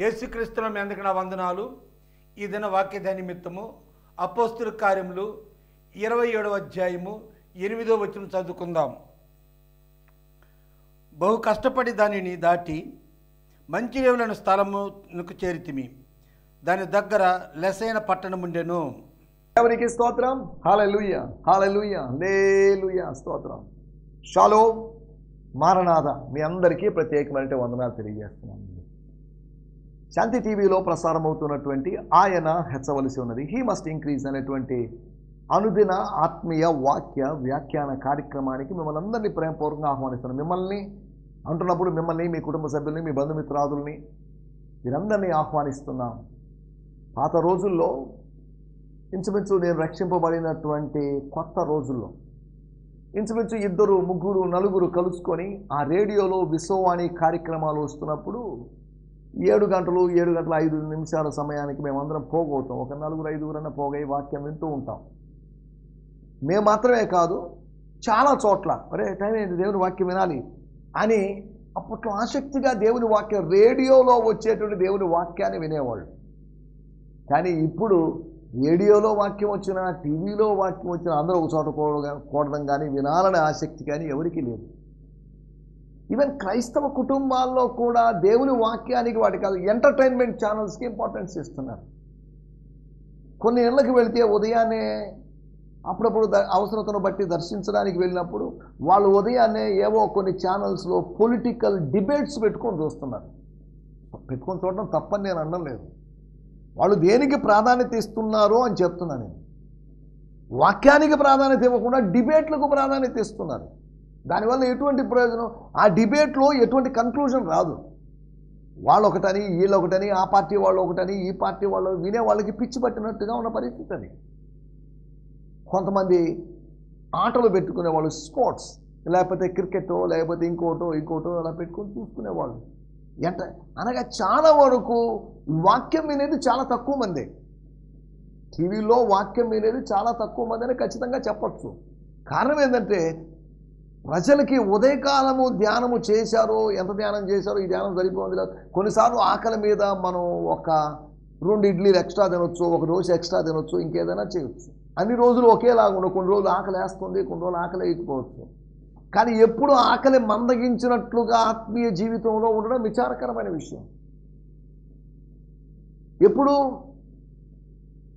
యేసుక్రీస్తుల మీ అందరికీ నా వందనాలు. ఈ దిన వాక్య నిమిత్తము అపోస్తుల కార్యములు 27వ అధ్యాయము 8వ వచనం చదువుకుందాం. బహు కష్టపడి దానిని దాటి మంచి రేవులైన స్థలమునకు చేరితిమి. దాని దగ్గర లెసైన పట్టణముండెను. దేవునికి స్తోత్రం. హల్లెలూయా, హల్లెలూయా, హల్లెలూయా, స్తోత్రం. Shalom, Maranatha. మీ అందరికీ ప్రత్యేకమైన వందనాలు తెలియజేస్తున్నాను. శాంతి టీవీలో ప్రసారం అవుతున్నటువంటి ఆయన హెచ్చవలసి ఉన్నది, హీ మస్ట్ ఇంక్రీజ్ అనేటువంటి అనుదిన ఆత్మీయ వాక్య వ్యాఖ్యాన కార్యక్రమానికి మిమ్మల్ని అందరినీ ప్రేమపూర్వకంగా ఆహ్వానిస్తున్నాను. మిమ్మల్ని అంటున్నప్పుడు మిమ్మల్ని, మీ కుటుంబ సభ్యుల్ని, మీ బంధుమిత్రాదుల్ని వీరందరినీ ఆహ్వానిస్తున్నాం. పాత రోజుల్లో ఇంచుమించు నేను రక్షింపబడినటువంటి కొత్త రోజుల్లో ఇంచుమించు 2, 3, 4 కలుసుకొని ఆ రేడియోలో విశ్వవాణి కార్యక్రమాలు వస్తున్నప్పుడు 7 గంటలు 5 సమయానికి మేమందరం పోగవుతాం. ఒక 4-5 పోగై వాక్యం వింటూ ఉంటాం. మేము మాత్రమే కాదు, చాలా చోట్ల అరే టైం ఏంటి, దేవుని వాక్యం వినాలి అని అప్పట్లో ఆసక్తిగా దేవుని వాక్యం, రేడియోలో వచ్చేటువంటి దేవుని వాక్యాన్ని వినేవాళ్ళు. కానీ ఇప్పుడు రేడియోలో వాక్యం వచ్చినా, టీవీలో వాక్యం వచ్చినా అందరూ ఒక చోట కూడడం కానీ వినాలనే ఆసక్తి కానీ ఎవరికీ లేదు. ఈవెన్ క్రైస్తవ కుటుంబాల్లో కూడా దేవుని వాక్యానికి వాటి కాదు, ఎంటర్టైన్మెంట్ ఛానల్స్కి ఇంపార్టెన్స్ ఇస్తున్నారు. కొన్ని ఇళ్ళకి వెళితే ఉదయాన్నే అప్పుడప్పుడు అవసరతను బట్టి దర్శించడానికి వెళ్ళినప్పుడు వాళ్ళు ఉదయాన్నే ఏవో కొన్ని ఛానల్స్లో పొలిటికల్ డిబేట్స్ పెట్టుకొని చూస్తున్నారు. పెట్టుకొని చూడడం తప్పని నేను అనడం లేదు. వాళ్ళు దేనికి ప్రాధాన్యత ఇస్తున్నారో అని చెప్తున్నాను నేను. వాక్యానికి ప్రాధాన్యత ఇవ్వకుండా డిబేట్లకు ప్రాధాన్యత ఇస్తున్నారు. దానివల్ల ఎటువంటి ప్రయోజనం? ఆ డిబేట్లో ఎటువంటి కన్క్లూజన్ రాదు. వాళ్ళు ఒకటని, వీళ్ళు ఒకటని, ఆ పార్టీ వాళ్ళు ఒకటని, ఈ పార్టీ వాళ్ళు, వినే వాళ్ళకి పిచ్చి పట్టినట్టుగా ఉన్న పరిస్థితి అది. కొంతమంది ఆటలు పెట్టుకునేవాళ్ళు, స్పోర్ట్స్, లేకపోతే క్రికెటో లేకపోతే ఇంకోటో అలా పెట్టుకొని చూసుకునేవాళ్ళు. అనగా చాలా వరకు వాక్యం వినేది చాలా తక్కువ మంది. టీవీలో వాక్యం వినేది చాలా తక్కువ మంది అని ఖచ్చితంగా చెప్పచ్చు. కారణం ఏంటంటే ప్రజలకి ఉదయకాలము ధ్యానము చేశారో, ఎంత ధ్యానం చేశారో ఈ ధ్యానం సరిపోయింది లేదు. కొన్నిసార్లు ఆకలి మీద మనం ఒక 2 ఇడ్లీలు ఎక్స్ట్రా తినొచ్చు, ఒక దోశ ఎక్స్ట్రా తినొచ్చు, ఇంకేదైనా చేయొచ్చు. అన్ని రోజులు ఒకేలాగా ఉండవు. కొన్ని రోజులు ఆకలి వేస్తుంది, కొన్ని రోజులు ఆకలి వేయకపోవచ్చు. కానీ ఎప్పుడు ఆకలి మందగించినట్లుగా ఆత్మీయ జీవితంలో ఉండడం విచారకరమైన విషయం. ఎప్పుడు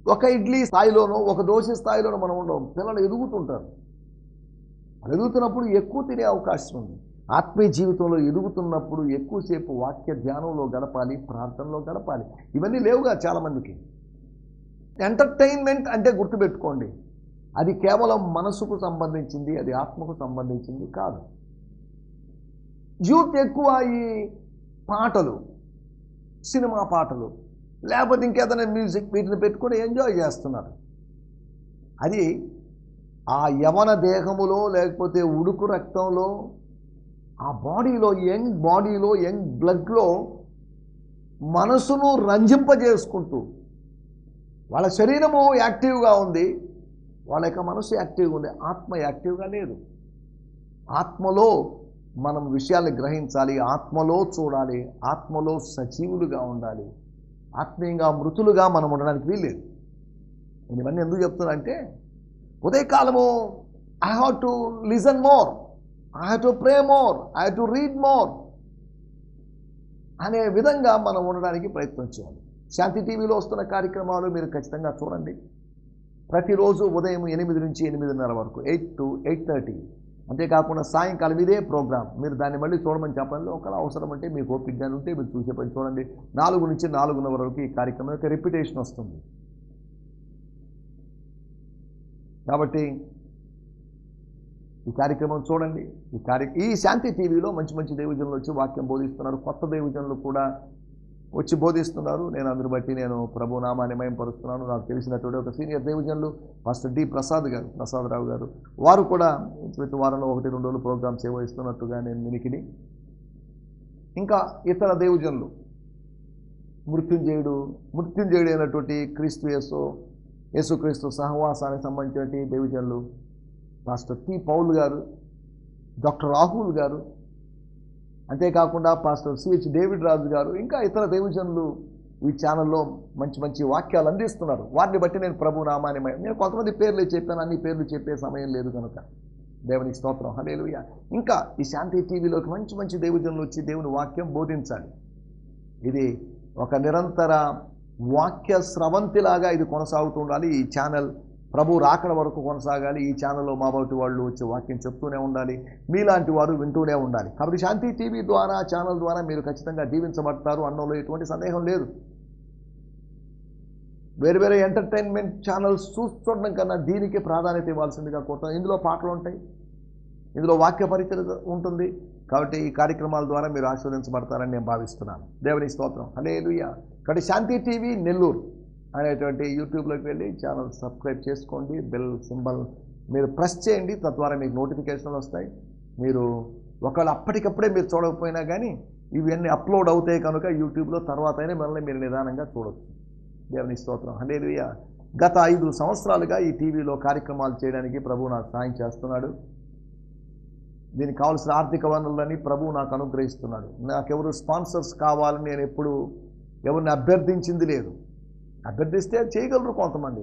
ఒక ఇడ్లీ స్థాయిలోనో ఒక దోశ స్థాయిలోనో మనం ఉండవు. పిల్లలు ఎదుగుతుంటారు. ఎదుగుతున్నప్పుడు ఎక్కువ తినే అవకాశం ఉంది. ఆత్మీయ జీవితంలో ఎదుగుతున్నప్పుడు ఎక్కువసేపు వాక్య ధ్యానంలో గడపాలి, ప్రార్థనలో గడపాలి. ఇవన్నీ లేవుగా చాలామందికి. ఎంటర్టైన్మెంట్ అంటే గుర్తుపెట్టుకోండి, అది కేవలం మనసుకు సంబంధించింది, అది ఆత్మకు సంబంధించింది కాదు. యూత్ ఎక్కువ ఈ పాటలు, సినిమా పాటలు, లేకపోతే ఇంకేదైనా మ్యూజిక్, వీటిని పెట్టుకొని ఎంజాయ్ చేస్తున్నారు. అది ఆ యవన దేహములో లేకపోతే ఉడుకు రక్తంలో, ఆ బాడీలో, యంగ్ బ్లడ్లో మనసును రంజింపజేసుకుంటూ, వాళ్ళ శరీరము యాక్టివ్గా ఉంది, వాళ్ళ యొక్క మనసు యాక్టివ్గా ఉంది, ఆత్మ యాక్టివ్గా లేదు. ఆత్మలో మనం విషయాన్ని గ్రహించాలి, ఆత్మలో చూడాలి, ఆత్మలో సజీవులుగా ఉండాలి. ఆత్మీయంగా మృతులుగా మనం ఉండడానికి వీల్లేదు. నేను ఇవన్నీ ఎందుకు చెప్తున్నా అంటే, ఉదయకాలము I have to listen more, I have to pray more, I have to read more అనే విధంగా మనం ఉండడానికి ప్రయత్నం చేయాలి. శాంతి టీవీలో వస్తున్న కార్యక్రమాలు మీరు ఖచ్చితంగా చూడండి. ప్రతిరోజు ఉదయం 8 నుంచి 8:30 వరకు, 8 to 8:30. అంతేకాకుండా సాయంకాలం ఇదే ప్రోగ్రాం. మీరు దాన్ని మళ్ళీ చూడమని చెప్పండి. ఒకవేళ అవసరం అంటే మీకు ఓపికగా ఉంటే మీరు చూసే పని చూడండి. 4 నుంచి 4:30 వరకు ఈ కార్యక్రమం యొక్క రిపిటేషన్ వస్తుంది. కాబట్టి ఈ కార్యక్రమం చూడండి. ఈ శాంతి టీవీలో మంచి దైవజనులు వచ్చి వాక్యం బోధిస్తున్నారు. కొత్త దైవజనులు కూడా వచ్చి బోధిస్తున్నారు. నేను అందుని బట్టి నేను ప్రభు నామాన్ని మహిమపరుస్తున్నాను. నాకు తెలిసినటువంటి ఒక సీనియర్ దైవజనులు పాస్టర్ డి ప్రసాదరావు గారు, వారు కూడా వారంలో 1-2 రోజులు ప్రోగ్రామ్స్ ఏవో ఇస్తున్నట్టుగా నేను వినికిడి. ఇంకా ఇతర దైవజనులు, మృత్యుంజయుడు అయినటువంటి యేసుక్రీస్తు సహవాసానికి సంబంధించినటువంటి దైవజనులు పాస్టర్ టి పౌల్ గారు, డాక్టర్ రాహుల్ గారు, అంతేకాకుండా పాస్టర్ సిహెచ్ డేవిడ్ రాజు గారు ఇంకా ఇతర దైవజనులు ఈ ఛానల్లో మంచి మంచి వాక్యాలు అందిస్తున్నారు. వాటిని బట్టి నేను ప్రభు నామాన్ని నేను కొంతమంది పేర్లు చెప్పాను, అన్ని పేర్లు చెప్పే సమయం లేదు కనుక దేవునికి స్తోత్రం, హల్లెలూయా. ఇంకా ఈ శాంతి టీవీలోకి మంచి మంచి దైవజనులు వచ్చి దేవుని వాక్యం బోధించాలి. ఇది ఒక నిరంతర వాక్య స్రవంతిలాగా ఇది కొనసాగుతూ ఉండాలి. ఈ ఛానల్ ప్రభు రాకడ వరకు కొనసాగాలి. ఈ ఛానల్లో మా బోటి వాళ్ళు వచ్చి వాక్యం చెప్తూనే ఉండాలి, మీలాంటి వారు వింటూనే ఉండాలి. కాబట్టి శాంతి టీవీ ద్వారా, ఛానల్ ద్వారా మీరు ఖచ్చితంగా దీవించబడతారు అన్నలో ఎటువంటి సందేహం లేదు. వేరు వేరే ఎంటర్టైన్మెంట్ ఛానల్స్ చూడడం కన్నా దీనికి ప్రాధాన్యత ఇవ్వాల్సిందిగా కోరుతాను. ఇందులో పాటలు ఉంటాయి, ఇందులో వాక్య పరిచయం ఉంటుంది. కాబట్టి ఈ కార్యక్రమాల ద్వారా మీరు ఆశీర్వదించబడతారని నేను భావిస్తున్నాను. దేవుని స్తోత్రం, హల్లెలూయా. కాబట్టి శాంతి టీవీ నెల్లూరు అనేటువంటి యూట్యూబ్లోకి వెళ్ళి ఛానల్ సబ్స్క్రైబ్ చేసుకోండి. బెల్ సింబల్ మీరు ప్రెస్ చేయండి, తద్వారా మీకు నోటిఫికేషన్లు వస్తాయి. మీరు ఒకవేళ అప్పటికప్పుడే మీరు చూడకపోయినా కానీ ఇవన్నీ అప్లోడ్ అవుతాయి కనుక యూట్యూబ్లో తర్వాత అయినా మిమ్మల్ని మీరు నిదానంగా చూడవచ్చు. దేవుని స్తోత్రం, హల్లెలూయా. గత 5 సంవత్సరాలుగా ఈ టీవీలో కార్యక్రమాలు చేయడానికి ప్రభువు నాకు సహాయం చేస్తున్నాడు. దీనికి కావాల్సిన ఆర్థిక వనరులని ప్రభువు నాకు అనుగ్రహిస్తున్నాడు. నాకెవరు స్పాన్సర్స్ కావాలని నేను ఎప్పుడు ఎవరిని అభ్యర్థించింది లేదు. అభ్యర్థిస్తే చేయగలరు కొంతమంది,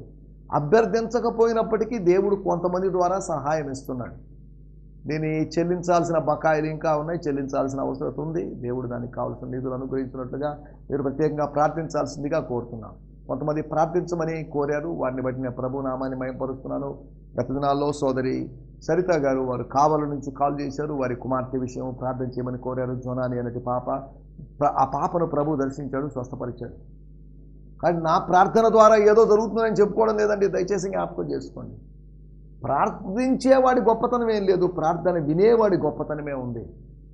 అభ్యర్థించకపోయినప్పటికీ దేవుడు కొంతమంది ద్వారా సహాయం ఇస్తున్నాడు. నేను చెల్లించాల్సిన బకాయిలు ఇంకా ఉన్నాయి, చెల్లించాల్సిన అవసరం ఉంది. దేవుడు దానికి కావాల్సిన నిధులు అనుగ్రహించినట్లుగా మీరు ప్రత్యేకంగా ప్రార్థించాల్సిందిగా కోరుతున్నాను. కొంతమంది ప్రార్థించమని కోరారు, వారిని బట్టి నేను ప్రభు నామాన్ని మహిమపరుస్తున్నాను. గత దినాల్లో సోదరి సరిత గారు వారు కావల నుంచి కాల్ చేశారు. వారి కుమార్తె విషయం ప్రార్థన చేయమని కోరారు. జోనాని అనేది పాప, ఆ పాపను ప్రభు దర్శించాడు, స్వస్థపరిచాడు. కానీ నా ప్రార్థన ద్వారా ఏదో జరుగుతుందని చెప్పుకోవడం లేదండి, దయచేసి జ్ఞాపకం చేసుకోండి. ప్రార్థించేవాడి గొప్పతనం ఏం లేదు, ప్రార్థన వినేవాడి గొప్పతనమే ఉంది.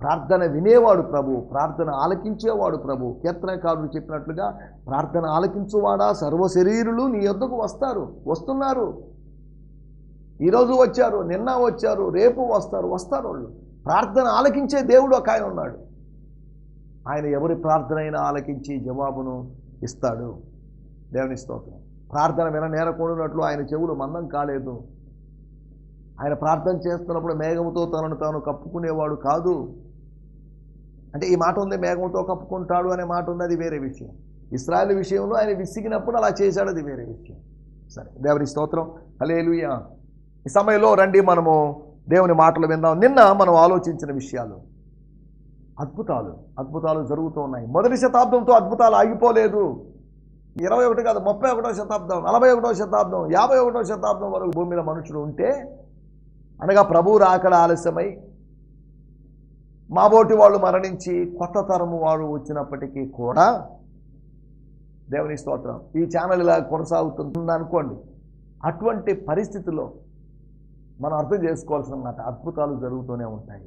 ప్రార్థన వినేవాడు ప్రభు, ప్రార్థన ఆలకించేవాడు ప్రభు. కీర్తనకారుడు చెప్పినట్లుగా ప్రార్థన ఆలకించువాడా సర్వశరీరులు నీ యొద్దకు వస్తున్నారు. ఈరోజు వచ్చారు, నిన్న వచ్చారు, రేపు వస్తారు వాళ్ళు. ప్రార్థన ఆలకించే దేవుడు ఒక ఆయన ఉన్నాడు. ఆయన ఎవరి ప్రార్థన అయినా ఆలకించి జవాబును ఇస్తాడు. దేవుని స్తోత్రం. ప్రార్థన విననేరకూడనట్లు ఆయన చెవులు మందం కాలేదు. ఆయన ప్రార్థన చేస్తున్నప్పుడు మేఘముతో తనను తాను కప్పుకునేవాడు కాదు. అంటే ఈ మాట ఉంది, మేఘంతో కప్పుకుంటాడు అనే మాట ఉంది, అది వేరే విషయం. ఇశ్రాయేలు విషయంలో ఆయన విసిగినప్పుడు అలా చేశాడు, అది వేరే విషయం. సరే, దేవుని స్తోత్రం, హల్లెలూయా. ఈ సమయంలో రండి మనము దేవుని మాటలు విందాం. నిన్న మనం ఆలోచించిన విషయాలు, అద్భుతాలు జరుగుతూ ఉన్నాయి. మొదటి శతాబ్దంతో అద్భుతాలు ఆగిపోలేదు. 21 కాదు, 31వ శతాబ్దం, 41వ శతాబ్దం, 51వ శతాబ్దం వరకు భూమి మీద మనుషులు ఉంటే, అనగా ప్రభువు రాకడ ఆలస్యమై మాబోటి వాళ్ళు మరణించి కొత్త తరము వాడు వచ్చినప్పటికీ కూడా, దేవుని స్తోత్రం, ఈ ఛానల్ ఇలా కొనసాగుతుంది అనుకోండి. అటువంటి పరిస్థితిలో మనం అర్థం చేసుకోవాల్సిన మాట, అద్భుతాలు జరుగుతూనే ఉంటాయి.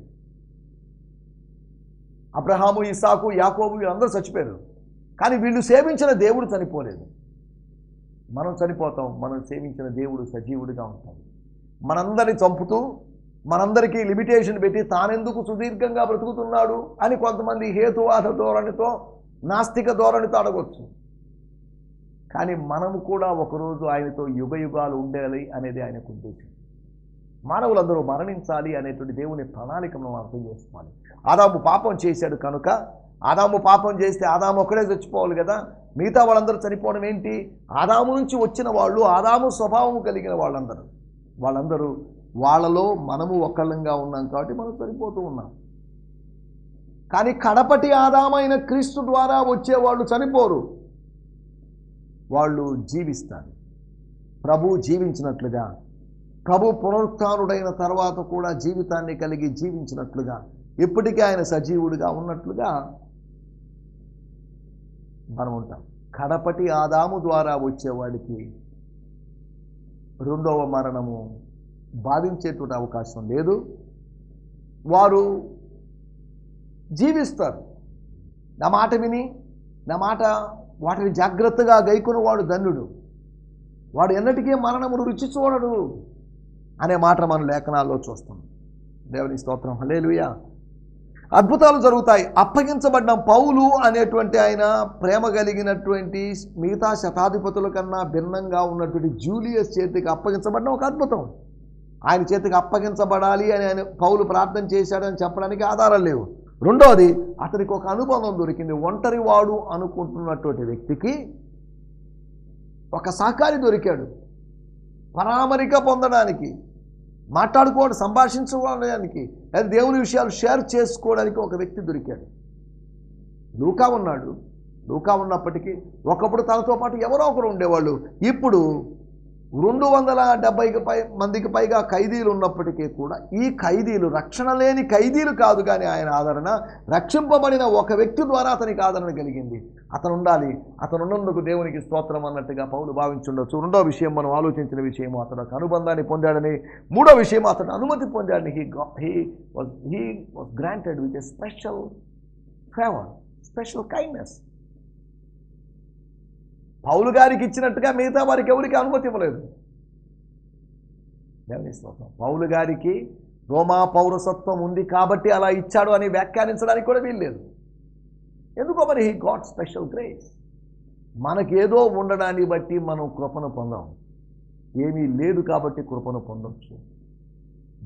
అబ్రహాము, ఇస్సాకు, యాకోబు వీళ్ళందరూ చచ్చిపోయారు, కానీ వీళ్ళు సేవించిన దేవుడు చనిపోలేదు. మనం చనిపోతాం, మనం సేవించిన దేవుడు సజీవుడిగా ఉంటాడు. మనందరిని చంపుతూ మనందరికీ లిమిటేషన్ పెట్టి తానెందుకు సుదీర్ఘంగా బ్రతుకుతున్నాడు అని కొంతమంది హేతువాద ధోరణితో, నాస్తిక ధోరణితో అడగవచ్చు. కానీ మనము కూడా ఒకరోజు ఆయనతో యుగ యుగాలు ఉండాలి అనేది ఆయనకు ఉద్దేశం. మానవులందరూ మరణించాలి అనేటువంటి దేవుని ప్రణాళికను మనం అర్థం చేసుకోవాలి. ఆదాము పాపం చేశాడు కనుక, ఆదాము పాపం చేస్తే ఆదాము ఒక్కడే చచ్చిపోవాలి కదా, మిగతా వాళ్ళందరూ చనిపోవడం ఏంటి? ఆదాము నుంచి వచ్చిన వాళ్ళు, ఆదాము స్వభావం కలిగిన వాళ్ళందరూ వాళ్ళలో మనము ఒక్కళ్ళంగా ఉన్నాం కాబట్టి మనం చనిపోతూ ఉన్నాం. కానీ కడపటి ఆదామైన క్రీస్తు ద్వారా వచ్చేవాళ్ళు చనిపోరు, వాళ్ళు జీవిస్తారు. ప్రభు జీవించినట్లుగా, ప్రభు పునరుత్థానుడైన తర్వాత కూడా జీవితాన్ని కలిగి జీవించినట్లుగా, ఇప్పటికీ ఆయన సజీవుడిగా ఉన్నట్లుగా మనం ఉంటాం. కడపటి ఆదాము ద్వారా వచ్చేవాడికి రెండవ మరణము బాధించేటువంటి అవకాశం లేదు. వారు జీవిస్తారు. నా మాట విని, నా మాట వాటిని జాగ్రత్తగా గైకుని వాడు ధన్యుడు, వాడు ఎన్నటికీ మరణమును రుచి చూడడు అనే మాట మన లేఖనాల్లో చూస్తాం. దేవుని స్తోత్రం, హల్లెలూయా. అద్భుతాలు జరుగుతాయి. అప్పగించబడ్డ పౌలు అనేటువంటి ఆయన ప్రేమ కలిగినటువంటి మిగతా శతాధిపతుల కన్నా భిన్నంగా ఉన్నటువంటి జూలియస్ చేతికి అప్పగించబడ్డం ఒక అద్భుతం. ఆయన చేతికి అప్పగించబడాలి అని ఆయన పౌలు ప్రార్థన చేశాడని చెప్పడానికి ఆధారాలు లేవు. రెండోది, అతనికి ఒక అనుబంధం దొరికింది. ఒంటరివాడు అనుకుంటున్నటువంటి వ్యక్తికి ఒక సహకారి దొరికాడు. పరామరిక పొందడానికి, మాట్లాడుకోవడం, సంభాషించుకోవడానికి, లేదా దేవుని విషయాలు షేర్ చేసుకోవడానికి ఒక వ్యక్తి దొరికాడు. లూకా ఉన్నాడు. లూకా ఉన్నప్పటికీ ఒకప్పుడు తనతో పాటు ఎవరో ఒకరు ఉండేవాళ్ళు. ఇప్పుడు 270 మందికి పైగా ఖైదీలు ఉన్నప్పటికీ కూడా ఈ ఖైదీలు రక్షణ లేని ఖైదీలు కాదు, కానీ ఆయన ఆదరణ రక్షింపబడిన ఒక వ్యక్తి ద్వారా అతనికి ఆదరణ కలిగింది. అతను ఉండాలి, అతను ఉన్నందుకు దేవునికి స్తోత్రం అన్నట్టుగా పౌలు భావించుండొచ్చు. రెండో విషయం, మనం ఆలోచించిన విషయం, అతను ఒక అనుబంధాన్ని పొందాడని. మూడో విషయం, అతను అనుమతి పొందాడని. He was granted with a special favour, special kindness. పౌలు గారికి ఇచ్చినట్టుగా మిగతా వారికి ఎవరికి అనుమతి ఇవ్వలేదు. దేవుని స్తోత్రం. పౌలు గారికి రోమా పౌరసత్వం ఉంది కాబట్టి అలా ఇచ్చాడు అని వ్యాఖ్యానించడానికి కూడా వీల్లేదు. ఎందుకో మరి హీ గాట్ స్పెషల్ గ్రేస్. మనకేదో ఉండడాన్ని బట్టి మనం కృపను పొందాం. ఏమీ లేదు కాబట్టి కృపను పొందొచ్చు.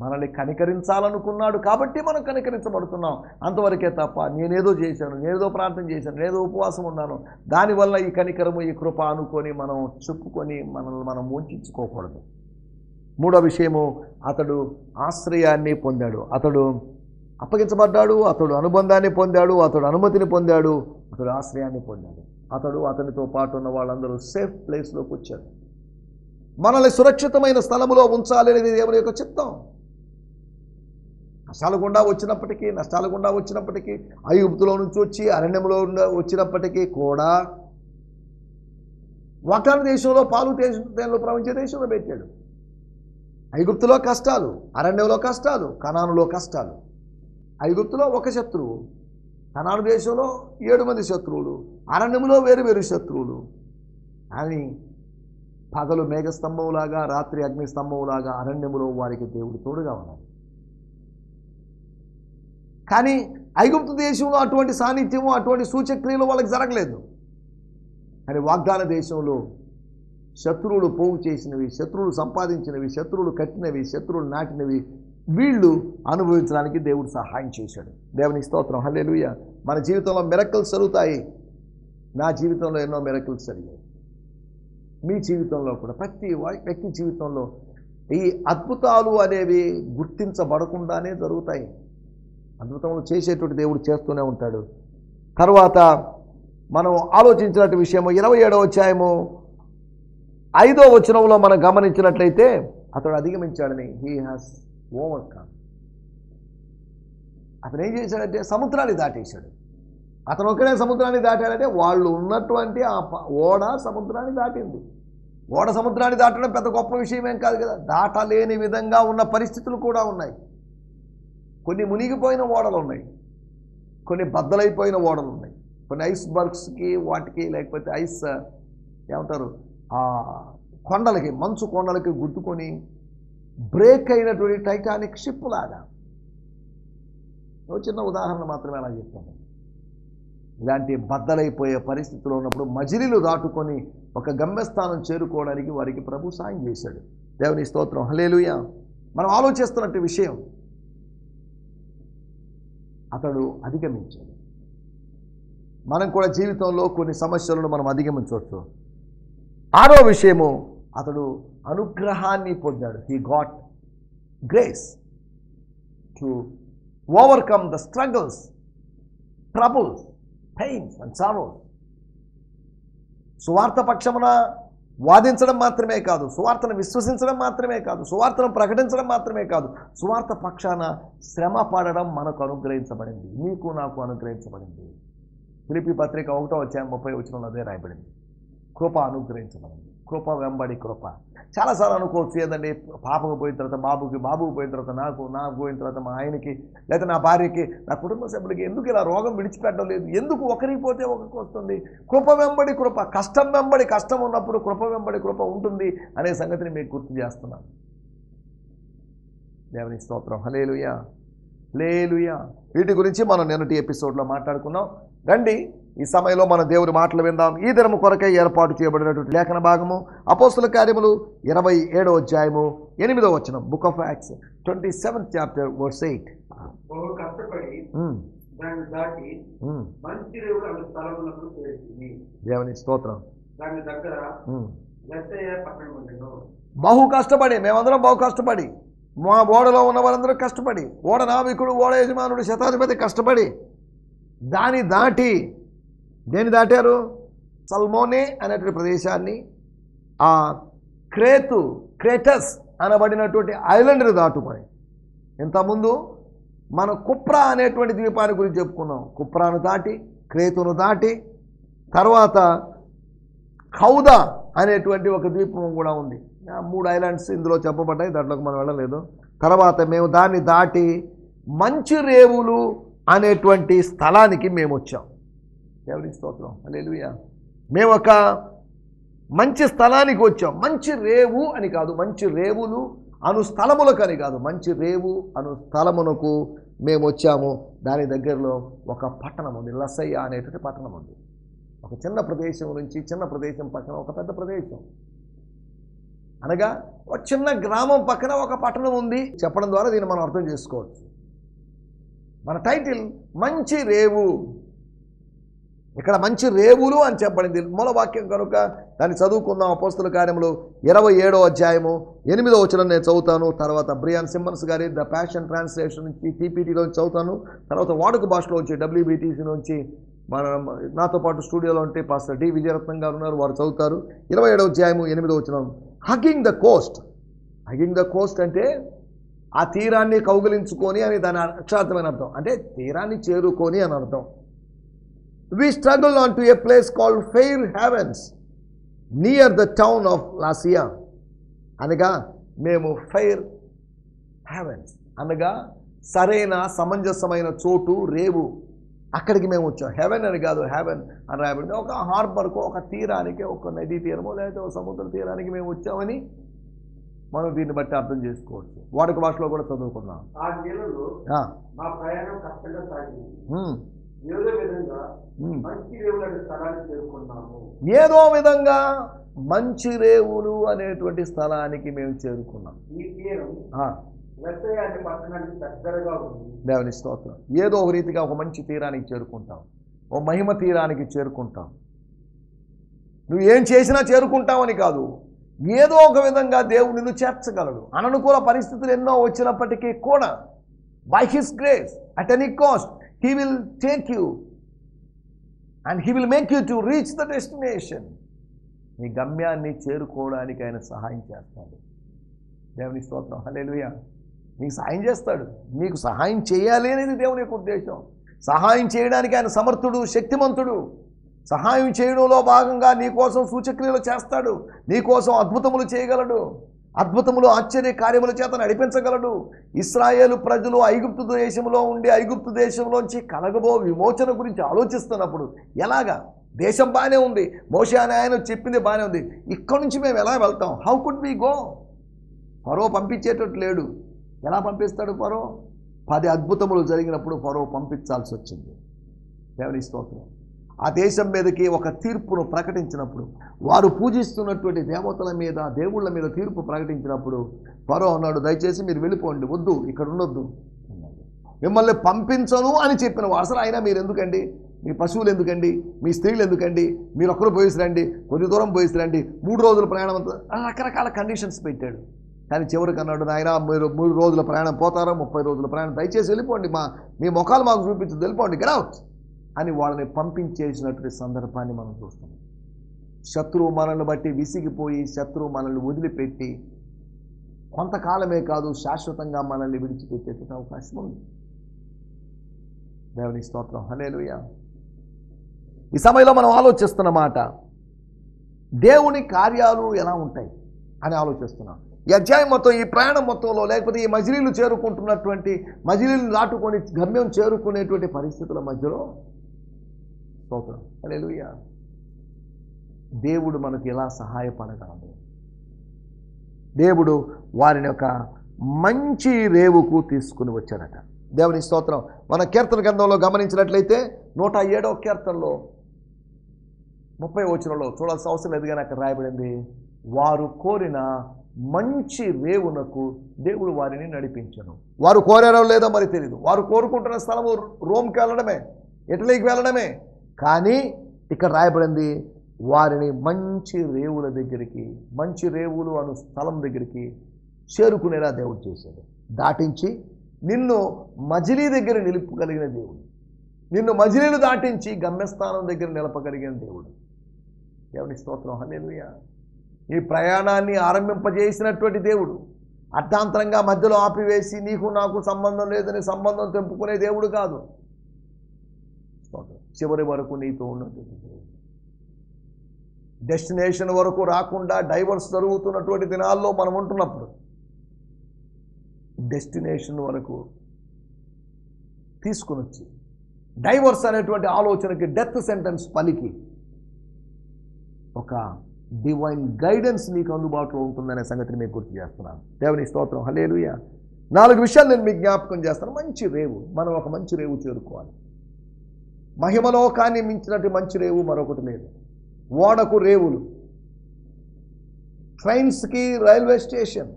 మనల్ని కనికరించాలనుకున్నాడు కాబట్టి మనం కనికరించబడుతున్నాం. అంతవరకే తప్ప నేనేదో చేశాను, నేనేదో ప్రార్థన చేశాను, నేనేదో ఉపవాసం ఉన్నాను, దానివల్ల ఈ కనికరము, ఈ కృప అనుకొని మనం చెప్పుకొని మనల్ని మనం వంచుకోకూడదు. మూడో విషయము, అతడు ఆశ్రయాన్ని పొందాడు. అతడు అప్పగించబడ్డాడు, అతడు అనుబంధాన్ని పొందాడు, అతడు అనుమతిని పొందాడు, అతడు ఆశ్రయాన్ని పొందాడు. అతనితో పాటు ఉన్న వాళ్ళందరూ సేఫ్ ప్లేస్లోకి వచ్చారు. మనల్ని సురక్షితమైన స్థలములో ఉంచాలి అనేది దేవుని యొక్క చిత్తం. నష్టాలు గుండా వచ్చినప్పటికీ ఐగుప్తులో నుంచి వచ్చి అరణ్యంలో వచ్చినప్పటికీ కూడా వాగ్దాన దేశంలో పాలు తేనెలు ప్రవహించే దేశంలో పెట్టాడు. ఐగుప్తులో కష్టాలు, అరణ్యంలో కష్టాలు, కనానులో కష్టాలు. ఐగుప్తులో ఒక శత్రువు, కనాను దేశంలో 7 మంది శత్రువులు, అరణ్యంలో వేరు శత్రువులు. అని పగలు మేఘస్తంభంలాగా, రాత్రి అగ్నిస్తంభంలాగా అరణ్యములో వారికి దేవుడు తోడుగా ఉన్నాడు. కానీ ఐగుప్తు దేశంలో అటువంటి సాన్నిధ్యము, అటువంటి సూచక్రియలు వాళ్ళకి జరగలేదు. కానీ వాగ్దాన దేశంలో శత్రువులు పోగు చేసినవి, శత్రువులు సంపాదించినవి, శత్రువులు కట్టినవి, శత్రువులు నాటినవి వీళ్ళు అనుభవించడానికి దేవుడు సహాయం చేశాడు. దేవునికి స్తోత్రం, హల్లెలూయా. మన జీవితంలో మిరకిల్స్ జరుగుతాయి. నా జీవితంలో ఎన్నో మిరకిల్స్ జరిగాయి. మీ జీవితంలో కూడా, ప్రతి వ్యక్తి జీవితంలో ఈ అద్భుతాలు అనేవి గుర్తించబడకుండానే జరుగుతాయి. అద్భుతములు చేసేటువంటి దేవుడు చేస్తూనే ఉంటాడు. తర్వాత మనం ఆలోచించినట్టు విషయము 27వ అధ్యాయము 5వ వచనంలో మనం గమనించినట్లయితే, అతడు అధిగమించాడని. He has overcome. అతను ఏం చేశాడంటే సముద్రాన్ని దాటేశాడు. అతను ఒక్కడే సముద్రాన్ని దాటాడంటే వాళ్ళు ఉన్నటువంటి ఆ ఓడ సముద్రాన్ని దాటింది. ఓడ సముద్రాన్ని దాటడం పెద్ద గొప్ప విషయం ఏం కాదు కదా. దాటలేని విధంగా ఉన్న పరిస్థితులు కూడా ఉన్నాయి. కొన్ని మునిగిపోయిన ఓడలు ఉన్నాయి, కొన్ని బద్దలైపోయిన ఓడలు ఉన్నాయి, కొన్ని ఐస్ బర్గ్స్కి వాటికి, లేకపోతే ఐస్ ఏమంటారు కొండలకి, మంచు కొండలకి గుర్తుకొని బ్రేక్ అయినటువంటి టైటానిక్ షిప్ లాగా. చిన్న ఉదాహరణ మాత్రమే అలా చెప్పాను. ఇలాంటి బద్దలైపోయే పరిస్థితుల్లో ఉన్నప్పుడు మజిలీలు దాటుకొని ఒక గమ్యస్థానం చేరుకోవడానికి వారికి ప్రభు సాయం చేశాడు. దేవుని స్తోత్రం, హల్లెలూయా. మనం ఆలోచిస్తున్నట్టు విషయం, అతడు అధిగమించాడు. మనం కూడా జీవితంలో కొన్ని సమస్యలను మనం అధిగమించవచ్చు. 6వ విషయము, అతడు అనుగ్రహాన్ని పొందాడు. He got grace to overcome the struggles, troubles, pains and sorrows. సువార్త పక్షమున వాదించడం మాత్రమే కాదు, సువార్తను విశ్వసించడం మాత్రమే కాదు, సువార్తను ప్రకటించడం మాత్రమే కాదు, సువార్త పక్షాన శ్రమ పడడం మనకు అనుగ్రహించబడింది, మీకు నాకు అనుగ్రహించబడింది. ఫిలిప్పీ పత్రిక 1వ అధ్యాయం 30వ వచనంలో అదే రాయబడింది. కృప అనుగ్రహించబడింది. కృప వెంబడి కృప. చాలాసార్లు అనుకోవచ్చు ఏదండి, పాపకు పోయిన తర్వాత బాబుకు పోయిన తర్వాత నాకు పోయిన తర్వాత మా ఆయనకి, లేదా నా భార్యకి, నా కుటుంబ సభ్యులకి ఎందుకు ఇలా రోగం విడిచిపెట్టడం లేదు, ఎందుకు ఒకరికి పోతే ఒకరికి వస్తుంది? కృప వెంబడి కృప. కష్టం వెంబడి కష్టం ఉన్నప్పుడు కృప వెంబడి కృప ఉంటుంది అనే సంగతిని మీకు గుర్తు చేస్తున్నాను. దేవుని స్తోత్రం, హల్లెలూయా, హల్లెలూయా. వీటి గురించి మనం నిన్నటి ఎపిసోడ్లో మాట్లాడుకున్నాం. రండి, ఈ సమయంలో మన దేవుని మాటలు విందాం. ఈ దినము కొరకై ఏర్పాటు చేయబడినటువంటి లేఖన భాగము అపోస్తుల కార్యములు 27వ అధ్యాయము 8వ వచనం. Book of acts 27th chapter verse 8. దాన్ని దాటి మంచి రేవులు అటు స్థలములకు చేరింది. దేవుని స్తోత్రం. దాని దగ్గర లెస్సయ పట్టణం ఉండెను. బహు కష్టపడి, మేమందరం బహు కష్టపడి, మా ఓడలో ఉన్న వారందరూ కష్టపడి, ఓడ నావికుడు, ఓడ యజమానుడు, శతాధిపతి కష్టపడి దాన్ని దాటి, దేన్ని దాటారు? సల్మోనే అనేటువంటి ప్రదేశాన్ని, ఆ క్రేటస్ అనబడినటువంటి ఐలాండ్ని దాటుకొని, ఇంతకుముందు మనం కుప్రా అనేటువంటి ద్వీపాన్ని గురించి చెప్పుకున్నాం. కుప్రాను దాటి, క్రేతును దాటి, తర్వాత కౌదా అనేటువంటి ఒక ద్వీపం కూడా ఉంది. 3 ఐలాండ్స్ ఇందులో చెప్పబడ్డాయి, దాంట్లోకి మనం వెళ్ళలేదు. తర్వాత మేము దాన్ని దాటి మంచి రేవులు అనేటువంటి స్థలానికి మేము వచ్చాం. దేవుని స్తోత్రం, హల్లెలూయా. మేము ఒక మంచి స్థలానికి వచ్చాం. మంచి రేవు అని కాదు, మంచి రేవులు అను స్థలములకు అని కాదు, మంచి రేవు అను స్థలమునకు మేము వచ్చాము. దాని దగ్గరలో ఒక పట్టణం ఉంది, లసయ్య అనేటువంటి పట్టణం ఉంది. ఒక చిన్న ప్రదేశం నుంచి, చిన్న ప్రదేశం పక్కన ఒక పెద్ద ప్రదేశం, అనగా ఒక చిన్న గ్రామం పక్కన ఒక పట్టణం ఉంది చెప్పడం ద్వారా దీన్ని మనం అర్థం చేసుకోవచ్చు. మన టైటిల్ మంచి రేవు. ఇక్కడ మంచి రేవులు అని చెప్పబడింది మూలవాక్యం కనుక దాన్ని చదువుకుందాం. అపోస్తల కార్యములు 27వ అధ్యాయము 8వ వచనం నేను చదువుతాను. తర్వాత బ్రియాన్ సిమ్మన్స్ గారి ద ప్యాషన్ ట్రాన్స్లేషన్ నుంచి టీపీటీలోంచి చదువుతాను. తర్వాత వాడుక భాషలో వచ్చి WBTC నుంచి మన నాతో పాటు స్టూడియోలో ఉంటే పాస్టర్ డి విజయరత్నం గారు ఉన్నారు, వారు చదువుతారు. 27వ అధ్యాయము 8వ వచనం. Hugging the Coast. Hugging the Coast అంటే ఆ తీరాన్ని కౌగిలించుకొని అని దాని అక్షార్థమైన అర్థం, అంటే తీరాన్ని చేరుకొని అని అర్థం. We struggled on to a place called Fair Havens near the town of Lasea. అనగా మేము ఫెయిర్ హ్యావెన్స్ అనగా సరైన సమంజసమైన చోటు, రేవు, అక్కడికి మేము వచ్చాం. హెవెన్ అని కాదు, హ్యావెన్ అని రాయబడింది. ఒక హార్బర్కు, ఒక తీరానికి, ఒక నదీ తీరమో లేకపోతే ఒక సముద్ర తీరానికి మేము వచ్చామని మనం దీన్ని బట్టి అర్థం చేసుకోవచ్చు. వాడుక భాషలో కూడా చదువుకున్నాం. ఆ నెలలో మా ప్రయాణం కష్టంగా సాగింది. ఏదో విధంగా మంచి రేవులు అనే స్థలానికి చేరుకున్నాము. ఏదో విధంగా మంచి రేవులు అనేటువంటి స్థలానికి మేము చేరుకున్నాం. ఈ తీరం లెస్సయ అనే పట్టణానికి దగ్గరగా ఉంది. దేవుని స్తోత్రం. ఏదో ఒక రీతిగా ఒక మంచి తీరానికి చేరుకుంటాం, ఓ మహిమ తీరానికి చేరుకుంటాం. నువ్వు ఏం చేసినా చేరుకుంటావని కాదు, ఏదో ఒక విధంగా దేవుడు నిన్ను చేర్చగలడు. అననుకూల పరిస్థితులు ఎన్నో వచ్చినప్పటికీ కూడా by his grace at any cost he will take you and he will make you to reach the destination. నీ గమ్యాన్ని చేరుకోవడానికి ఆయన సహాయం చేస్తాడు. దేవుని స్తోత్రం, హల్లెలూయా. నీకు సహాయం చేస్తాడు, నీకు సహాయం చేయాలి అనేది దేవుని యొక్క ఉద్దేశం. సహాయం చేయడానికి ఆయన సమర్థుడు, శక్తిమంతుడు. సహాయం చేయడంలో భాగంగా నీ కోసం సూచక్రియలు చేస్తాడు, నీ కోసం అద్భుతములు చేయగలడు, అద్భుతములు ఆశ్చర్య కార్యముల చేత నడిపించగలడు. ఇశ్రాయేలు ప్రజలు ఐగుప్తు దేశంలో ఉండి ఐగుప్తు దేశంలోంచి కలగబో విమోచన గురించి ఆలోచిస్తున్నప్పుడు ఎలాగా? దేశం బాగానే ఉంది, మోషే అని ఆయన చెప్పింది బాగానే ఉంది, ఇక్కడ నుంచి మేము ఎలా వెళ్తాం? How could we go? Pharaoh పంపించేటట్టు లేడు. ఎలా పంపిస్తాడు ఫరో? 10 అద్భుతములు జరిగినప్పుడు ఫరో పంపించాల్సి వచ్చింది. దేవుని స్తోత్రం. ఆ దేశం మీదకి ఒక తీర్పును ప్రకటించినప్పుడు, వారు పూజిస్తున్నటువంటి దేవతల మీద, దేవుళ్ళ మీద తీర్పు ప్రకటించినప్పుడు ఫరో అన్నాడు, దయచేసి మీరు వెళ్ళిపోండి, వద్దు, ఇక్కడ ఉండొద్దు, మిమ్మల్ని పంపించను అని చెప్పిన వాడు. అసలు అయినా మీరు ఎందుకండి, మీ పశువులు ఎందుకండి, మీ స్త్రీలు ఎందుకండి, మీరు ఒక్కరు పోయేసి రండి, కొద్ది దూరం పోయేసి రండి, 3 రోజుల ప్రయాణం అంతా రకరకాల కండిషన్స్ పెట్టాడు. కానీ చివరికి అన్నాడు, నాయన మీరు 3 రోజుల ప్రయాణం పోతారా, 30 రోజుల ప్రయాణం, దయచేసి వెళ్ళిపోండి, మీ ముఖాలు మాకు చూపించదు, వెళ్ళిపోండి, గెట్ అవుట్ అని వాళ్ళని పంపించేసినటువంటి సందర్భాన్ని మనం చూస్తున్నాం. శత్రువు మనల్ని బట్టి విసిగిపోయి, శత్రువు మనల్ని వదిలిపెట్టి కొంతకాలమే కాదు శాశ్వతంగా మనల్ని విడిచిపెట్టేటువంటి అవకాశం ఉంది. దేవుని స్తోత్రం, హల్లెలూయా. ఈ సమయంలో మనం ఆలోచిస్తున్న మాట, దేవుని కార్యాలు ఎలా ఉంటాయి అని ఆలోచిస్తున్నాం. ఈ అధ్యాయం మొత్తం, ఈ ప్రయాణం మొత్తంలో, లేకపోతే ఈ మజిలీలు చేరుకుంటున్నటువంటి, మజిలీలు దాటుకొని గమ్యం చేరుకునేటువంటి పరిస్థితుల మధ్యలో స్తోత్రం, హల్లెలూయా, దేవుడు మనకు ఎలా సహాయపడగలడు? దేవుడు వారిని ఒక మంచి రేవుకు తీసుకుని వచ్చాడట. దేవుని స్తోత్రం. మన కీర్తన గ్రంథంలో గమనించినట్లయితే 107వ కీర్తనలో 30వ వచనంలో చూడాల్సిన అవసరం లేదు కానీ అక్కడ రాయబడింది, వారు కోరిన మంచి రేవునకు దేవుడు వారిని నడిపించను. వారు కోరారో లేదో మరి తెలియదు. వారు కోరుకుంటున్న స్థలము రోమ్కి వెళ్ళడమే, ఇటలీకి వెళ్ళడమే. కానీ ఇక్కడ రాయబడింది, వారిని మంచి రేవుల దగ్గరికి, మంచి రేవులు అను స్థలం దగ్గరికి చేరుకునేలా దేవుడు చేశాడు. దాటించి నిన్ను మజిలీ దగ్గర నిలుపగలిగిన దేవుడు, నిన్ను మజిలీలు దాటించి గమ్యస్థానం దగ్గర నిలపగలిగిన దేవుడు. దేవుని స్తోత్రం, హల్లెలూయా. ఈ ప్రయాణాన్ని ఆరంభింపజేసినటువంటి దేవుడు అర్థాంతరంగా మధ్యలో ఆపివేసి నీకు నాకు సంబంధం లేదని సంబంధం తెంపుకునే దేవుడు కాదు. చివరి వరకు నీతో ఉన్నటువంటి దేవుడు. డెస్టినేషన్ వరకు రాకుండా డైవర్స్ జరుగుతున్నటువంటి దినాల్లో మనం ఉంటున్నప్పుడు డెస్టినేషన్ వరకు తీసుకుని వచ్చి డైవర్స్ అనేటువంటి ఆలోచనకి డెత్ సెంటెన్స్ పలికి ఒక డివైన్ గైడెన్స్ నీకు అందుబాటులో ఉంటుందనే సంగతిని మీకు గుర్తు చేస్తున్నాను. దేవుని స్తోత్రం, హల్లెలూయా. 4 విషయాలు నేను మీకు జ్ఞాపకం చేస్తాను. మంచి రేవు, మనం ఒక మంచి రేవు చేరుకోవాలి. మహిమలోకాన్ని మించినట్టు మంచి రేవు మరొకటి లేదు. ఓడకు రేవులు, ట్రైన్స్కి రైల్వే స్టేషన్,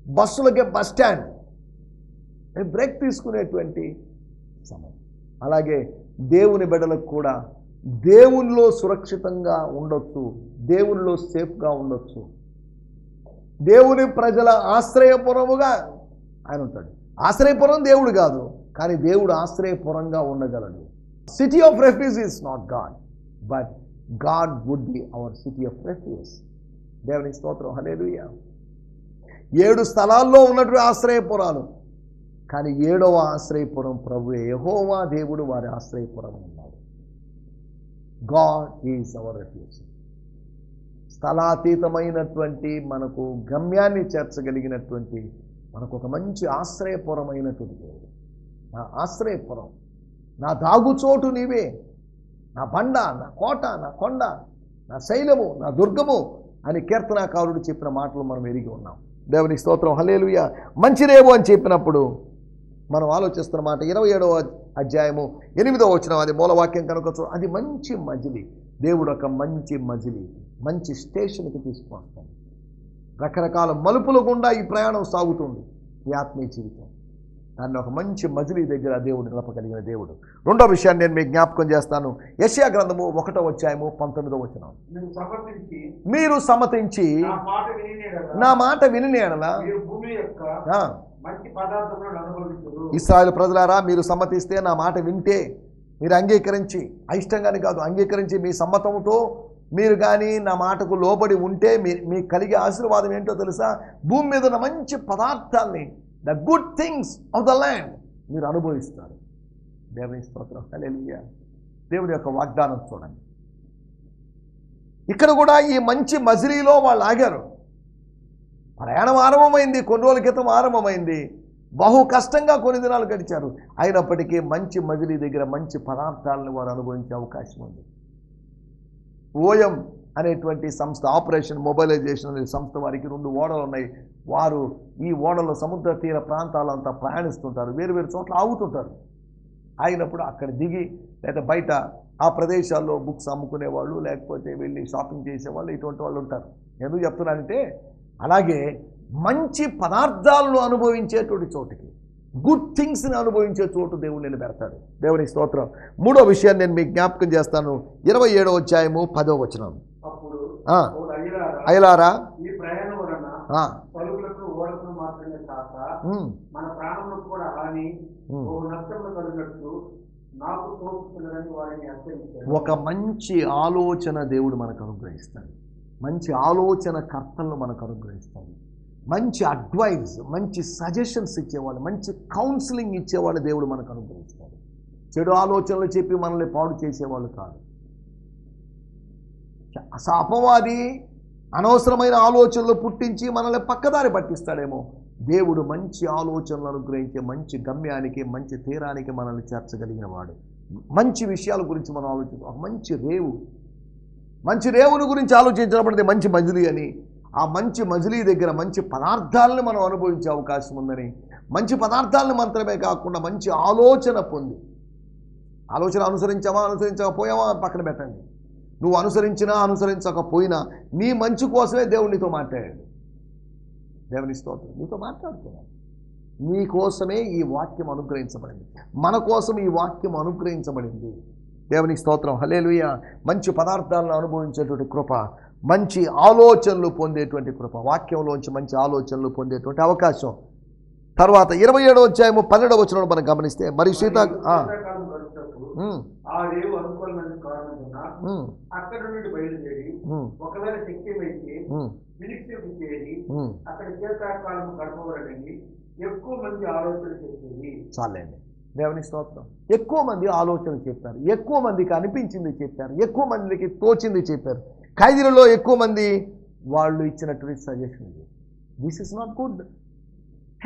బస్సులకి బస్ స్టాండ్, బ్రేక్ తీసుకునేటువంటి సమయం. అలాగే దేవుని బిడ్డలకు కూడా దేవునిలో సురక్షితంగా ఉండొచ్చు, దేవునిలో సేఫ్గా ఉండొచ్చు. దేవుని ప్రజల ఆశ్రయపురముగా ఆయన ఉంటాడు. ఆశ్రయపురం దేవుడు కాదు, కానీ దేవుడు ఆశ్రయపురంగా ఉండగలడు. City of refuge is not God, but God would be our city of refuge. దేవుని స్తోత్రం, హల్లెలూయా. 7 స్థలాల్లో ఉన్నటువంటి ఆశ్రయపురాలు, కానీ 7వ ఆశ్రయపురం ప్రభువే, యెహోవా దేవుడు వారి ఆశ్రయపురం ఉన్నాడు. God is our refuge. స్థలాతీతమైనటువంటి మనకు గమ్యాన్ని చేర్చగలిగినటువంటి మనకు ఒక మంచి ఆశ్రయపురమైనటువంటి దేవుడు. నా ఆశ్రయపురం, నా దాగుచోటు నీవే, నా బండ, నా కోట, నా కొండ, నా శైలము, నా దుర్గము అని కీర్తనాకారుడు చెప్పిన మాటలు మనం ఎరిగి ఉన్నాం. దేవునికి స్తోత్రం, హల్లెలూయా. మంచి రేవు అని చెప్పినప్పుడు మనం ఆలోచిస్తున్న మాట 27వ అధ్యాయము 8వ వచనం, అది మూలవాక్యం కనుక అది మంచి మజిలీ. దేవుడు ఒక మంచి మజిలీ, మంచి స్టేషన్కి తీసుకొస్తాడు. రకరకాల మలుపుల గుండా ఈ ప్రయాణం సాగుతుంది ఈ ఆత్మీయ జీవితం. దాన్ని ఒక మంచి మజిలీ దగ్గర దేవుడు నిలపగలిగిన దేవుడు. 2వ విషయాన్ని నేను మీకు జ్ఞాపకం చేస్తాను. యెషయా గ్రంథము 1వ అధ్యాయము 19వ వచనం. మీరు సమ్మతించి నా మాట విని ఎడల ఇశ్రాయేలు ప్రజలారా, మీరు సమ్మతిస్తే, నా మాట వింటే, మీరు అంగీకరించి, అయిష్టంగాని కాదు, అంగీకరించి మీ సమ్మతంతో మీరు కానీ నా మాటకు లోబడి ఉంటే మీకు కలిగే ఆశీర్వాదం ఏంటో తెలుసా? భూమి మీద ఉన్న మంచి పదార్థాలని, the good things of the land మీరు అనుభవిస్తారు. దేవుని స్తోత్రం, హల్లెలూయా. దేవుని యొక్క వాగ్దానం చూడండి. ఇక్కడ కూడా ఈ మంచి మజిలీలో వాళ్ళు ఆగారు. ప్రయాణం ఆరంభమైంది, కొన్ని రోజుల క్రితం ఆరంభమైంది. బహు కష్టంగా కొన్ని దినాలు గడిచారు. అయినప్పటికీ మంచి మజిలీ దగ్గర మంచి పదార్థాలను వారు అనుభవించే అవకాశం ఉంది. ఓఎం అనేటువంటి సంస్థ, ఆపరేషన్ మొబైలైజేషన్ అనే సంస్థ వారికి 2 ఓడలు ఉన్నాయి. వారు ఈ ఓడలో సముద్ర తీర ప్రాంతాలంతా ప్రయాణిస్తుంటారు, వేరు వేరు చోట్ల ఆగుతుంటారు. ఆగినప్పుడు అక్కడ దిగి లేదా బయట ఆ ప్రదేశాల్లో బుక్స్ అమ్ముకునేవాళ్ళు, లేకపోతే వెళ్ళి షాపింగ్ చేసేవాళ్ళు, ఇటువంటి వాళ్ళు ఉంటారు. ఎందుకు చెప్తున్నానంటే, అలాగే మంచి పదార్థాలను అనుభవించేటువంటి చోటుకి, గుడ్ థింగ్స్ని అనుభవించే చోటు దేవుడు నిలబెడతాడు. దేవునికి స్తోత్రం. 3వ విషయాన్ని నేను మీకు జ్ఞాపకం చేస్తాను. 27వ అధ్యాయము 10వ వచనం. అయలారా, ఒక మంచి ఆలోచన దేవుడు మనకు అనుగ్రహిస్తాడు. మంచి ఆలోచన కర్తలను మనకు అనుగ్రహిస్తాడు. మంచి అడ్వైజ్, మంచి సజెషన్స్ ఇచ్చేవాళ్ళు, మంచి కౌన్సిలింగ్ ఇచ్చేవాళ్ళు దేవుడు మనకు అనుగ్రహిస్తాడు. చెడు ఆలోచనలు చెప్పి మనల్ని పాడు చేసేవాళ్ళు కాదు. అపవాది అనవసరమైన ఆలోచనలు పుట్టించి మనల్ని పక్కదారి పట్టిస్తాడేమో. దేవుడు మంచి ఆలోచనలు అనుగ్రహించే మంచి గమ్యానికి, మంచి తీరానికి మనల్ని చేర్చగలిగిన వాడు. మంచి విషయాల గురించి మనం ఆలోచిస్తాం. ఒక మంచి రేవు, మంచి రేవుని గురించి ఆలోచించినప్పుడు మంచి మజిలీ అని, ఆ మంచి మజిలీ దగ్గర మంచి పదార్థాలను మనం అనుభవించే అవకాశం ఉందని, మంచి పదార్థాలను మాత్రమే కాకుండా మంచి ఆలోచన పొంది, ఆలోచన అనుసరించకపోయావా పక్కన పెట్టండి. నువ్వు అనుసరించినా అనుసరించకపోయినా నీ మంచి కోసమే దేవుడు నీతో మాట్లాడాడు. దేవుని స్తోత్రం. నీతో మాట్లాడుతున్నాను. నీ కోసమే ఈ వాక్యం అనుగ్రహించబడింది. మన కోసం ఈ వాక్యం అనుగ్రహించబడింది. దేవుని స్తోత్రం. హల్లెలూయా. మంచి పదార్థాలను అనుభవించేటువంటి కృప, మంచి ఆలోచనలు పొందేటువంటి కృప, వాక్యంలోంచి మంచి ఆలోచనలు పొందేటువంటి అవకాశం. తర్వాత 27వ అధ్యాయము 12వ వచనం మనం గమనిస్తే, మరి ఆ రేవు అనుకూలమైన కారణంగా అక్కడ నుండి బయలుదేరి ఒకవేళ శక్యమైతే ఫినిక్స్‌కు చేరి అక్కడ శీతాకాలం గడపవలనని ఎక్కువ మంది ఆలోచన చేసేది. చాలండి. దేవుని స్తోత్రం. ఎక్కువ మంది ఆలోచన చెప్పారు, ఎక్కువ మందికి అనిపించింది చెప్పారు, ఎక్కువ మందికి తోచింది చెప్పారు. ఖైదీలలో ఎక్కువ మంది వాళ్ళు ఇచ్చినటువంటి సజెషన్ ఇది. This is not good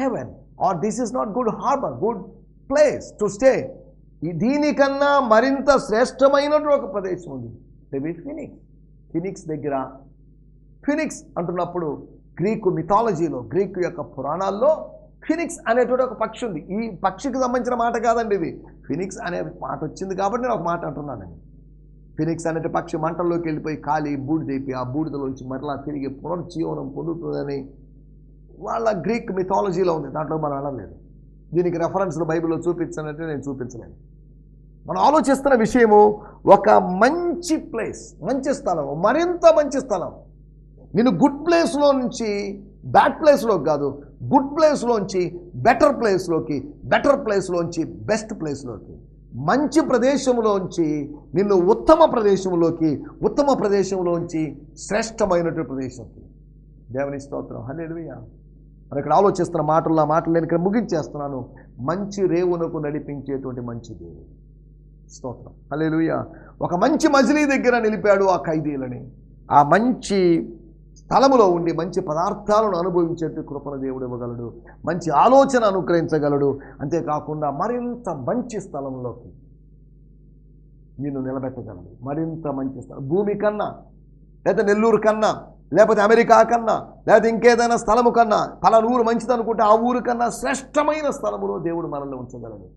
haven or this is not good harbour, good place to stay. దీనికన్నా మరింత శ్రేష్టమైనటువంటి ఒక ప్రదేశం ఉంది. ఫినిక్స్. ఫినిక్స్ దగ్గర, ఫినిక్స్ అంటున్నప్పుడు గ్రీకు మిథాలజీలో, గ్రీకు యొక్క పురాణాల్లో ఫినిక్స్ అనేటువంటి ఒక పక్షి ఉంది. ఈ పక్షికి సంబంధించిన మాట కాదండి ఇది. ఫినిక్స్ అనే మాట వచ్చింది కాబట్టి నేను ఒక మాట అంటున్నానండి. ఫినిక్స్ అనే పక్షి మంటల్లోకి వెళ్ళిపోయి కాలి బూడిదైపోయి ఆ బూడిదలోంచి మరలా తిరిగి పునర్జీవనం పొందుతుందని వాళ్ళ గ్రీక్ మిథాలజీలో ఉంది. దాంట్లో మనం వెళ్ళలేదు. దీనికి రెఫరెన్స్లు బైబిల్లో చూపించాలంటే నేను చూపించలేను. మనం ఆలోచిస్తున్న విషయము ఒక మంచి ప్లేస్, మంచి స్థలం, మరింత మంచి స్థలం. నేను గుడ్ ప్లేస్లో నుంచి బ్యాడ్ ప్లేస్లోకి కాదు, గుడ్ ప్లేస్లోంచి బెటర్ ప్లేస్లోకి, బెటర్ ప్లేస్లోంచి బెస్ట్ ప్లేస్లోకి, మంచి ప్రదేశంలోంచి నిన్ను ఉత్తమ ప్రదేశంలోకి, ఉత్తమ ప్రదేశంలోంచి శ్రేష్టమైనటువంటి ప్రదేశంకి. దేవుని స్తోత్రం. హల్లెలూయా. మరి ఇక్కడ ఆలోచిస్తున్న మాటలు నేను ఇక్కడ ముగించేస్తున్నాను. మంచి రేవునకు నడిపించేటువంటి మంచి దేవుడు. స్తోత్రం. హల్లెలూయా. ఒక మంచి మజిలీ దగ్గర నిలిపాడు ఆ ఖైదీలని. ఆ మంచి స్థలములో ఉండి మంచి పదార్థాలను అనుభవించేట్టు కృపణ దేవుడు ఇవ్వగలడు, మంచి ఆలోచన అనుగ్రహించగలడు. అంతేకాకుండా మరింత మంచి స్థలంలోకి నిన్ను నిలబెట్టగలడు. మరింత మంచి స్థలం, భూమి కన్నా, లేదా నెల్లూరు కన్నా, లేకపోతే అమెరికా కన్నా, లేకపోతే ఇంకేదైనా స్థలము కన్నా, పలానా ఊరు మంచిది అనుకుంటే ఆ ఊరు కన్నా శ్రేష్టమైన స్థలములో దేవుడు మనల్ని ఉంచగలడు.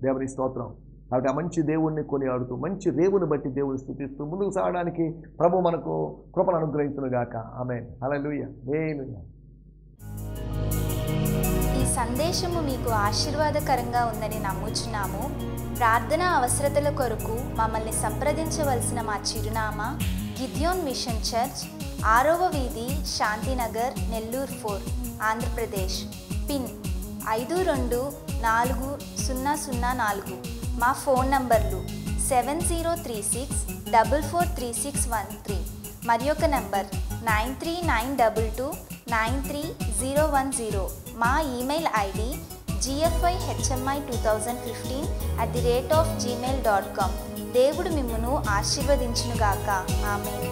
దేవుని స్తోత్రం. కాబట్టి ఆ మంచి దేవుణ్ణి కొనియాడుతూ, మంచి రేవుని బట్టి దేవుని స్తుతిస్తూ ముందుకు సాగడానికి ప్రభు మనకు కృపను అనుగ్రహించునుగాక. ఆమేన్. హల్లెలూయా. హల్లెలూయా. ఈ సందేశము మీకు ఆశీర్వాదకరంగా ఉందని నమ్ముచున్నాము. ప్రార్థనా అవసరతల కొరకు మమ్మల్ని సంప్రదించవలసిన మా చిరునామా గిద్యోన్ మిషన్ చర్చ్, 6వ వీధి, శాంతినగర్, నెల్లూరు 4, ఆంధ్రప్రదేశ్. పిన్ 524004. మా ఫోన్ నంబర్లు 7036443613 మరి ఒక నంబర్ 9392293010. మా ఈమెయిల్ ఐడి gfihmi2015@gmail.com. దేవుడు మిమ్మును ఆశీర్వదించునుగాక. ఆమేన్.